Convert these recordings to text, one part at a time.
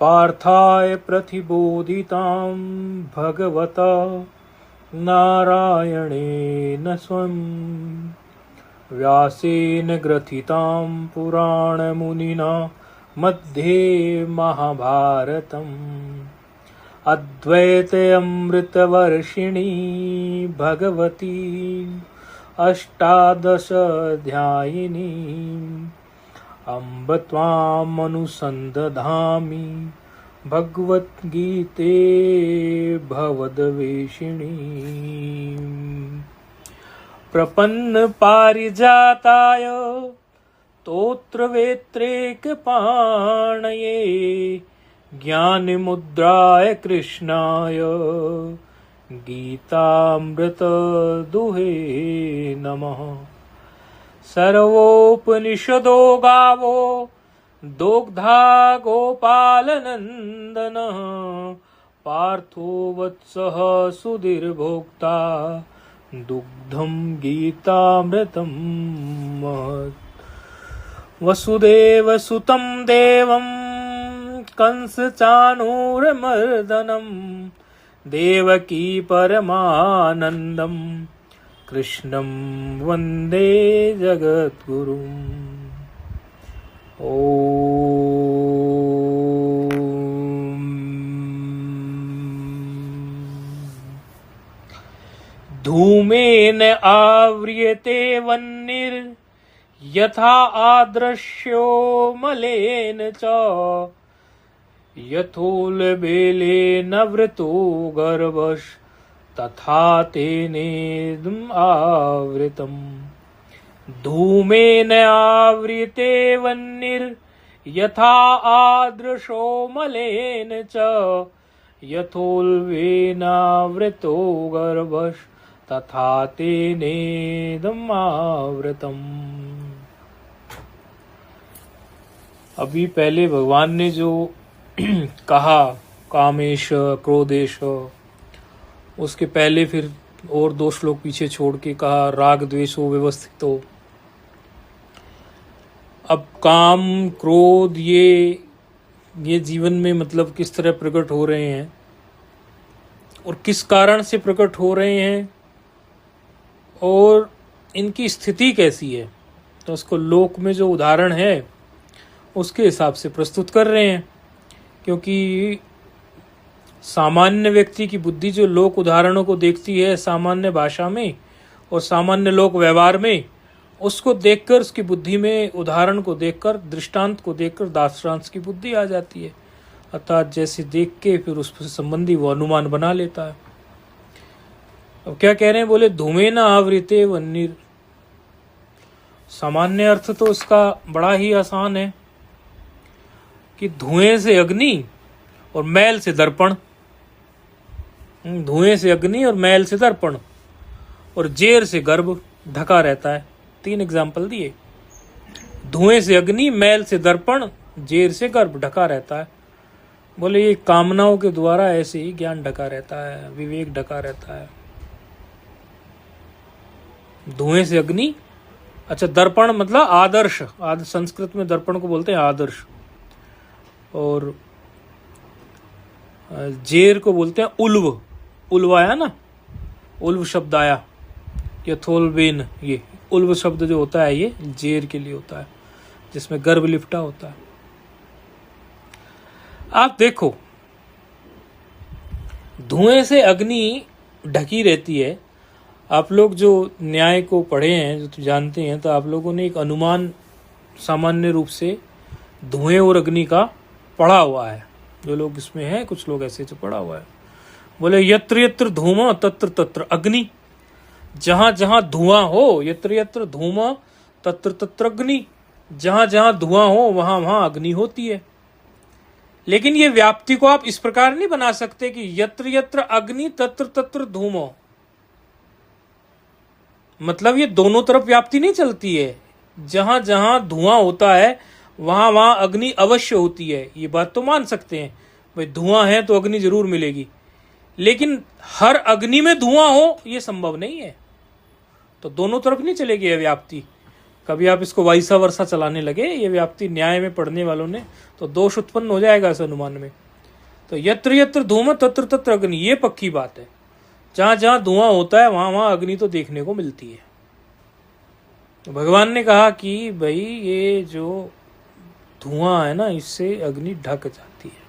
पार्थाय प्रतिबोधितां भगवता नारायणेन स्वं व्यासेन ग्रथितां पुराणमुनिना मध्ये महाभारतम् अद्वैते अमृतवर्षिणी भगवती अष्टादशाध्यायिनी अम्ब त्वामनुसन्दधामि भगवद्गीते भवद्वेषिणी प्रपन्न पारिजाताय स्तोत्रवेत्रैकपाणये ज्ञानमुद्राय कृष्णाय गीतामृतदुहे नमः। सर्वोपनिषदो गावो दोग्धा गोपालनन्दनः पार्थो वत्सः सुधीर्भोक्ता दुग्धं गीतामृतं महत्। वसुदेवसुतं देवं कंसचाणूरमर्दनं देवकी परमानन्दं कृष्णं वन्दे जगद्गुरुम्। धूमेन आव्रियते वह्निर्यथा आदृश्यो मलेन च यथोल्बेलेन वृतो गर्भस्तथा तेनेदम् आवृतम्। धूमेन आवृते वह्निर्यथा आदृशो मलेन च यथोल्बेनावृतो गर्भस्तथा तेनेदम् आवृतम्। अभी पहले भगवान ने जो कहा कामेश क्रोधेश, उसके पहले फिर और 2 श्लोक पीछे छोड़ के कहा राग द्वेषो व्यवस्थितो। अब काम क्रोध ये जीवन में मतलब किस तरह प्रकट हो रहे हैं और किस कारण से प्रकट हो रहे हैं और इनकी स्थिति कैसी है, तो उसको लोक में जो उदाहरण है उसके हिसाब से प्रस्तुत कर रहे हैं। क्योंकि सामान्य व्यक्ति की बुद्धि जो लोक उदाहरणों को देखती है सामान्य भाषा में और सामान्य लोक व्यवहार में, उसको देखकर उसकी बुद्धि में उदाहरण को देखकर दृष्टांत को देखकर दार्शनिक की बुद्धि आ जाती है। अर्थात जैसे देख के फिर उस संबंधी वो अनुमान बना लेता है। अब क्या कह रहे हैं, बोले धूमे न आवृते वह्निर। सामान्य अर्थ तो इसका बड़ा ही आसान है कि धुएं से अग्नि और मैल से दर्पण। धुएं से अग्नि और मैल से दर्पण और जेर से गर्भ ढका रहता है। 3 एग्जाम्पल दिए। धुएं से अग्नि, मैल से दर्पण, जेर से गर्भ ढका रहता है। बोले ये कामनाओं के द्वारा ऐसे ही ज्ञान ढका रहता है, विवेक ढका रहता है। धुएं से अग्नि, अच्छा दर्पण मतलब आदर्श, संस्कृत में दर्पण को बोलते हैं आदर्श, और जेर को बोलते हैं उल्व। उल्व आया ना, उल्व शब्द आया, यथोल्बेन, ये उल्व शब्द जो होता है ये जेर के लिए होता है जिसमें गर्भ लिपटा होता है। आप देखो धुएं से अग्नि ढकी रहती है। आप लोग जो न्याय को पढ़े हैं, जो तो जानते हैं, तो आप लोगों ने एक अनुमान सामान्य रूप से धुएं और अग्नि का पढ़ा हुआ है। जो लोग इसमें हैं, कुछ लोग ऐसे जो पढ़ा हुआ है। बोले यत्र यत्र धूम तत्र तत्र अग्नि। जहां जहां धुआं हो, यत्र यत्र धूम तत्र तत्र अग्नि। जहां जहां धुआं हो वहां वहां अग्नि होती है। लेकिन ये व्याप्ति को आप इस प्रकार नहीं बना सकते कि यत्र यत्र अग्नि तत्र तत्र धूम। मतलब ये दोनों तरफ व्याप्ति नहीं चलती है। जहां जहां धुआं होता है वहां वहां अग्नि अवश्य होती है। ये बात तो मान सकते हैं, भाई धुआं है तो अग्नि जरूर मिलेगी। लेकिन हर अग्नि में धुआं हो ये संभव नहीं है, तो दोनों तरफ नहीं चलेगी यह व्याप्ति। कभी आप इसको वाइसा वर्षा चलाने लगे, ये व्याप्ति न्याय में पढ़ने वालों ने, तो दोष उत्पन्न हो जाएगा इस अनुमान में। तो यत्र यत्र धूम तत्र तत्र अग्नि, ये पक्की बात है। जहां जहां धुआं होता है वहां वहां अग्नि तो देखने को मिलती है। तो भगवान ने कहा कि भाई ये जो धुआं है ना, इससे अग्नि ढक जाती है।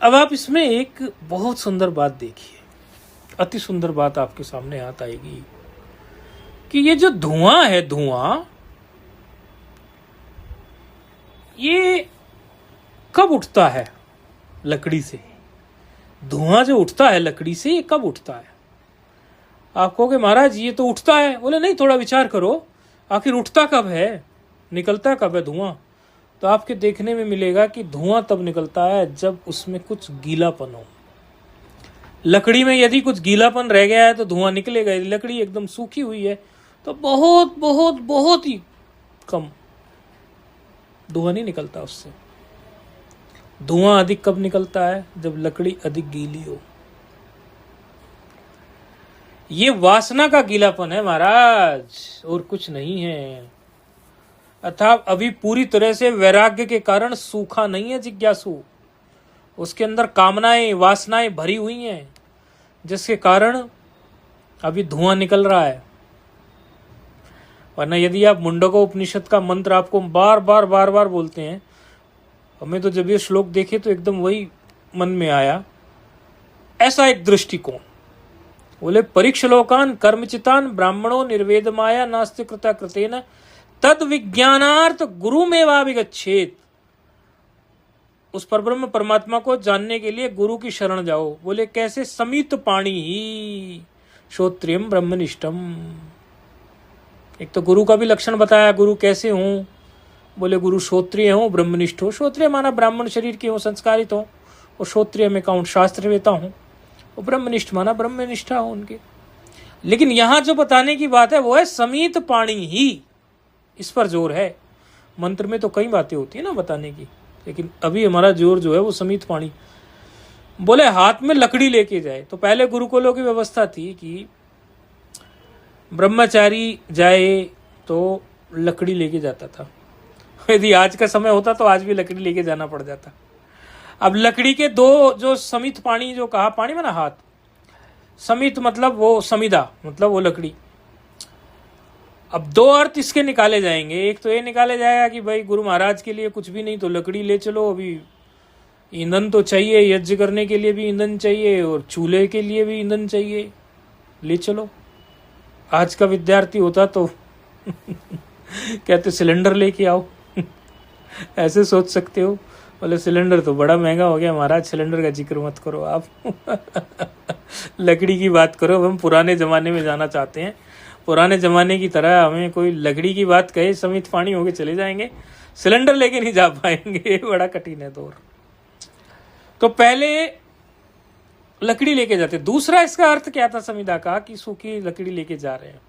अब आप इसमें एक बहुत सुंदर बात देखिए, अति सुंदर बात आपके सामने हाथ आएगी कि ये जो धुआं है, धुआं ये कब उठता है लकड़ी से? धुआं जो उठता है लकड़ी से, ये कब उठता है? आप कहोगे महाराज ये तो उठता है। बोले नहीं, थोड़ा विचार करो, आखिर उठता कब है, निकलता कब है धुआं? तो आपके देखने में मिलेगा कि धुआं तब निकलता है जब उसमें कुछ गीलापन हो। लकड़ी में यदि कुछ गीलापन रह गया है तो धुआं निकलेगा। यदि लकड़ी एकदम सूखी हुई है तो बहुत बहुत बहुत ही कम, धुआं नहीं निकलता उससे। धुआं अधिक कब निकलता है? जब लकड़ी अधिक गीली हो। ये वासना का गीलापन है महाराज, और कुछ नहीं है। अर्थात अभी पूरी तरह से वैराग्य के कारण सूखा नहीं है जिज्ञासु। उसके अंदर कामनाएं, वासनाएं भरी हुई हैं, जिसके कारण अभी धुआं निकल रहा है। वरना यदि आप मुंडको उपनिषद का मंत्र आपको बार बार बार बार बोलते हैं, हमें तो जब ये श्लोक देखे तो एकदम वही मन में आया, ऐसा एक दृष्टिकोण। बोले परीक्षलोकान कर्मचितान ब्राह्मणो निर्वेदमाया नास्ति कृता कृतेन तद विज्ञानार्थ गुरु में वाभिगच्छेत। उस परब्रह्म परमात्मा को जानने के लिए गुरु की शरण जाओ। बोले कैसे? समित पाणी ही श्रोत्रियम ब्रह्मनिष्ठम। एक तो गुरु का भी लक्षण बताया, गुरु कैसे हों? बोले गुरु श्रोत्रिय हो, ब्रह्मनिष्ठ हो। श्रोत्रिय माना ब्राह्मण शरीर के हो, संस्कारित हो, और श्रोत्रिय में काउंट शास्त्रवेता हो, और ब्रह्मनिष्ठ माना ब्रह्मनिष्ठा हो उनके। लेकिन यहां जो बताने की बात है वो है समित पाणी ही, इस पर जोर है। मंत्र में तो कई बातें होती है ना बताने की, लेकिन अभी हमारा जोर जो है वो समित पाणी। बोले हाथ में लकड़ी लेके जाए। तो पहले गुरुकुलों की व्यवस्था थी कि ब्रह्मचारी जाए तो लकड़ी लेके जाता था। यदि आज का समय होता तो आज भी लकड़ी लेके जाना पड़ जाता। अब लकड़ी के दो जो समित पाणी, जो कहा पाणी माना हाथ, समित मतलब वो समिधा, मतलब वो लकड़ी। अब दो अर्थ इसके निकाले जाएंगे। एक तो ये निकाले जाएगा कि भाई गुरु महाराज के लिए कुछ भी नहीं तो लकड़ी ले चलो, अभी ईंधन तो चाहिए, यज्ञ करने के लिए भी ईंधन चाहिए और चूल्हे के लिए भी ईंधन चाहिए, ले चलो। आज का विद्यार्थी होता तो कहते सिलेंडर लेके आओ ऐसे सोच सकते हो। बोले सिलेंडर तो बड़ा महंगा हो गया महाराज, सिलेंडर का जिक्र मत करो आप लकड़ी की बात करो। हम पुराने जमाने में जाना चाहते हैं। पुराने जमाने की तरह हमें कोई लकड़ी की बात कहे, समित पाणी होके चले जाएंगे, सिलेंडर लेके नहीं जा पाएंगे। बड़ा कठिन है दौर। तो पहले लकड़ी लेके जाते। दूसरा इसका अर्थ क्या था समिधा का, कि सूखी लकड़ी लेके जा रहे हैं।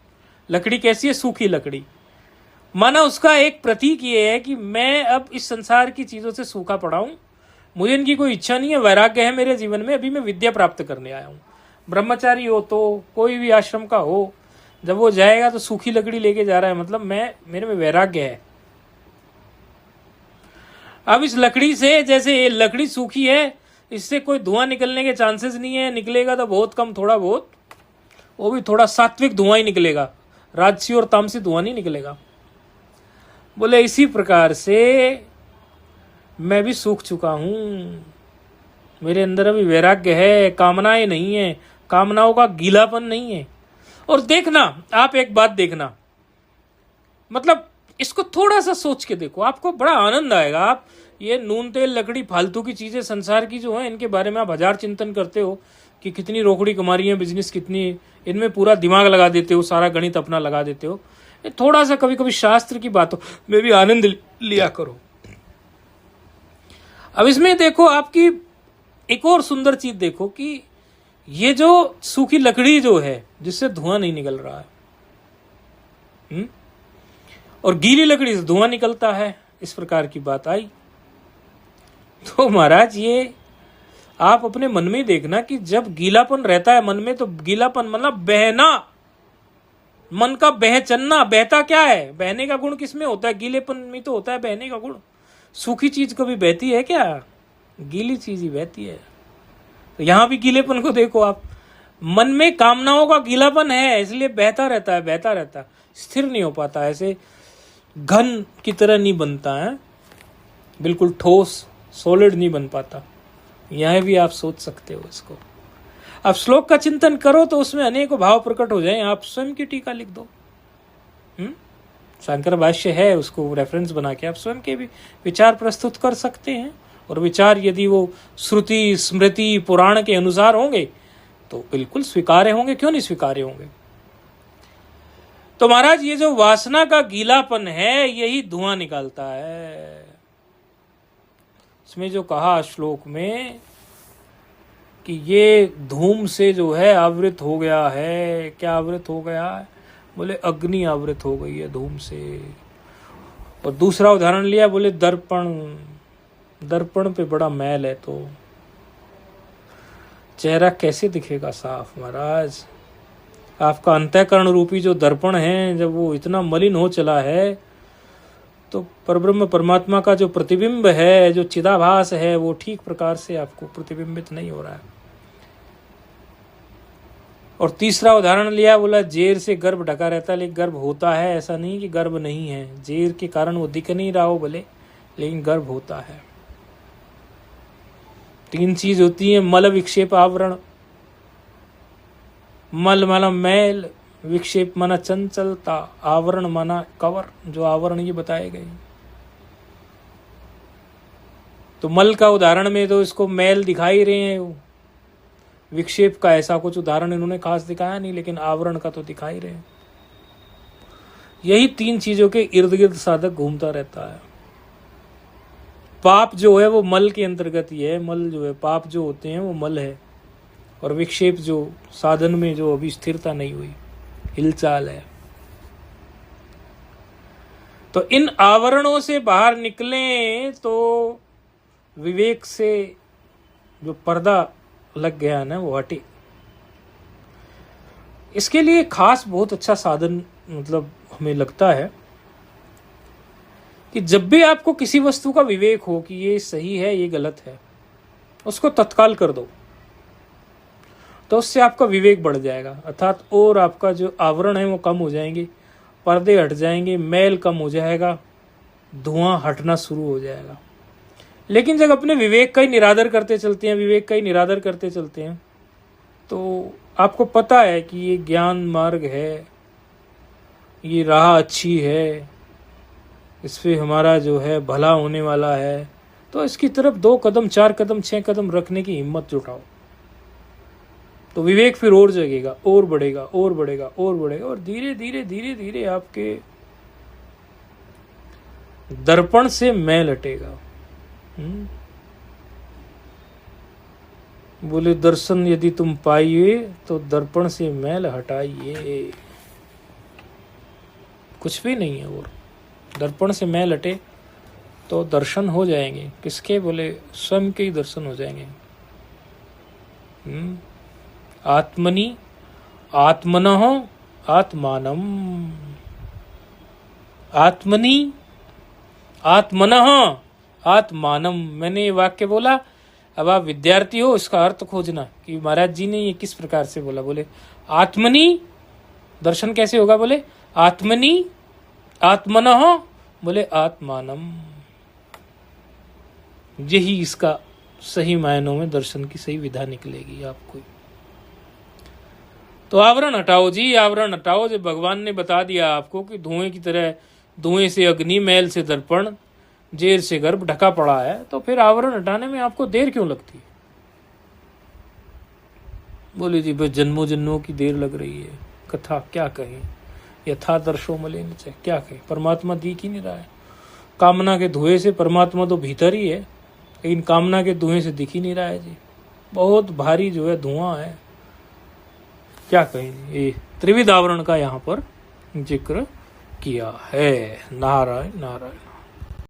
लकड़ी कैसी है? सूखी लकड़ी। माना उसका एक प्रतीक ये है कि मैं अब इस संसार की चीजों से सूखा पड़ा हूं, मुझे इनकी कोई इच्छा नहीं है, वैराग्य है मेरे जीवन में, अभी मैं विद्या प्राप्त करने आया हूं। ब्रह्मचारी हो तो कोई भी आश्रम का हो, जब वो जाएगा तो सूखी लकड़ी लेके जा रहा है, मतलब मेरे में वैराग्य है। अब इस लकड़ी से, जैसे ये लकड़ी सूखी है, इससे कोई धुआं निकलने के चांसेस नहीं है, निकलेगा तो बहुत कम, थोड़ा बहुत, वो भी थोड़ा सात्विक धुआं ही निकलेगा, राजसी और तामसी धुआं नहीं निकलेगा। बोले इसी प्रकार से मैं भी सूख चुका हूं, मेरे अंदर अभी वैराग्य है, कामनाएं नहीं है, कामनाओं का गीलापन नहीं है। और देखना, आप एक बात देखना, मतलब इसको थोड़ा सा सोच के देखो, आपको बड़ा आनंद आएगा। आप ये नून तेल लकड़ी फालतू की चीजें संसार की जो है, इनके बारे में आप हजार चिंतन करते हो कि कितनी रोकड़ी कमा रही है, बिजनेस कितनी, इनमें पूरा दिमाग लगा देते हो, सारा गणित अपना लगा देते हो। थोड़ा सा कभी कभी शास्त्र की बातों में भी आनंद लिया करो। अब इसमें देखो, आपकी एक और सुंदर चीज देखो कि ये जो सूखी लकड़ी जो है, जिससे धुआं नहीं निकल रहा है, और गीली लकड़ी से धुआं निकलता है, इस प्रकार की बात आई। तो महाराज ये आप अपने मन में देखना कि जब गीलापन रहता है मन में, तो गीलापन मतलब बहना, मन का बह चलना, बहता क्या है? बहने का गुण किसमें होता है? गीलेपन में तो होता है बहने का गुण। सूखी चीज कभी बहती है क्या? गीली चीज ही बहती है। तो यहां भी गीलेपन को देखो आप, मन में कामनाओं का गीलापन है, इसलिए बहता रहता है, बहता रहता है, स्थिर नहीं हो पाता, ऐसे घन की तरह नहीं बनता है, बिल्कुल ठोस सॉलिड नहीं बन पाता। यह भी आप सोच सकते हो इसको। आप श्लोक का चिंतन करो तो उसमें अनेकों भाव प्रकट हो जाएं। आप स्वयं की टीका लिख दो, शंकर भाष्य है, उसको रेफरेंस बना के आप स्वयं के भी विचार प्रस्तुत कर सकते हैं। और विचार यदि वो श्रुति स्मृति पुराण के अनुसार होंगे तो बिल्कुल स्वीकार्य होंगे, क्यों नहीं स्वीकार्य होंगे। तो महाराज ये जो वासना का गीलापन है यही धुआं निकालता है। इसमें जो कहा श्लोक में कि ये धूम से जो है आवृत हो गया है, क्या आवृत हो गया है? बोले अग्नि आवृत हो गई है धूम से। और दूसरा उदाहरण लिया, बोले दर्पण, दर्पण पे बड़ा मैल है तो चेहरा कैसे दिखेगा साफ महाराज? आपका अंतःकरण रूपी जो दर्पण है, जब वो इतना मलिन हो चला है तो परब्रह्म परमात्मा का जो प्रतिबिंब है, जो चिदाभास है, वो ठीक प्रकार से आपको प्रतिबिंबित नहीं हो रहा है। और तीसरा उदाहरण लिया, बोला जेर से गर्भ ढका रहता है लेकिन गर्भ होता है। ऐसा नहीं कि गर्भ नहीं है, जेर के कारण वो दिख नहीं रहा हो भले, लेकिन गर्भ होता है। तीन चीज होती है, मल विक्षेप आवरण। मल माना मैल, विक्षेप माना चंचलता, आवरण माना कवर, जो आवरण ये बताए गए। तो मल का उदाहरण में तो इसको मैल दिखाई रहे हैं, विक्षेप का ऐसा कुछ उदाहरण इन्होंने खास दिखाया नहीं, लेकिन आवरण का तो दिखाई रहे हैं। यही तीन चीजों के इर्द गिर्द साधक घूमता रहता है। पाप जो है वो मल के अंतर्गत ही है। मल जो है, पाप जो होते हैं वो मल है, और विक्षेप जो साधन में जो अभी स्थिरता नहीं हुई, हिलचाल है। तो इन आवरणों से बाहर निकलें तो विवेक से जो पर्दा लग गया ना वो हटे। इसके लिए खास बहुत अच्छा साधन मतलब हमें लगता है कि जब भी आपको किसी वस्तु का विवेक हो कि ये सही है ये गलत है, उसको तत्काल कर दो, तो उससे आपका विवेक बढ़ जाएगा। अर्थात और आपका जो आवरण है वो कम हो जाएंगे, पर्दे हट जाएंगे, मैल कम हो जाएगा, धुआं हटना शुरू हो जाएगा। लेकिन जब अपने विवेक का ही निरादर करते चलते हैं, विवेक का ही निरादर करते चलते हैं, तो आपको पता है कि ये ज्ञान मार्ग है, ये राह अच्छी है, इस पे हमारा जो है भला होने वाला है, तो इसकी तरफ 2 कदम 4 कदम 6 कदम रखने की हिम्मत जुटाओ। तो विवेक फिर और जगेगा, और बढ़ेगा, और बढ़ेगा, और बढ़ेगा, और धीरे धीरे धीरे धीरे आपके दर्पण से मैल हटेगा। बोले दर्शन यदि तुम पाइए तो दर्पण से मैल हटाइए। कुछ भी नहीं है, और दर्पण से मैल हटे तो दर्शन हो जाएंगे। किसके? बोले स्वयं के ही दर्शन हो जाएंगे। आत्मनि आत्मनः आत्मानम, आत्मनि आत्मनः आत्मानम। मैंने ये वाक्य बोला, अब आप विद्यार्थी हो, इसका अर्थ खोजना कि महाराज जी ने ये किस प्रकार से बोला। बोले आत्मनि दर्शन कैसे होगा? बोले आत्मनि आत्मनः, बोले आत्मानम। यही इसका सही मायनों में दर्शन की सही विधा निकलेगी आपको। तो आवरण हटाओ जी, आवरण हटाओ। जब भगवान ने बता दिया आपको कि धुएं की तरह, धुएं से अग्नि, मैल से दर्पण, जेर से गर्भ ढका पड़ा है, तो फिर आवरण हटाने में आपको देर क्यों लगती है? बोले जी बस जन्मों जन्मों की देर लग रही है। कथा क्या कहें, यथा दर्शो मलिन च, क्या कहें, परमात्मा दिख ही नहीं रहा है। कामना के धुएं से परमात्मा तो भीतर ही है, लेकिन कामना के धुएं से दिख ही नहीं रहा है जी। बहुत भारी जो है धुआं है। क्या कहें, ये त्रिविध आवरण का यहाँ पर जिक्र किया है। नारायण नारायण।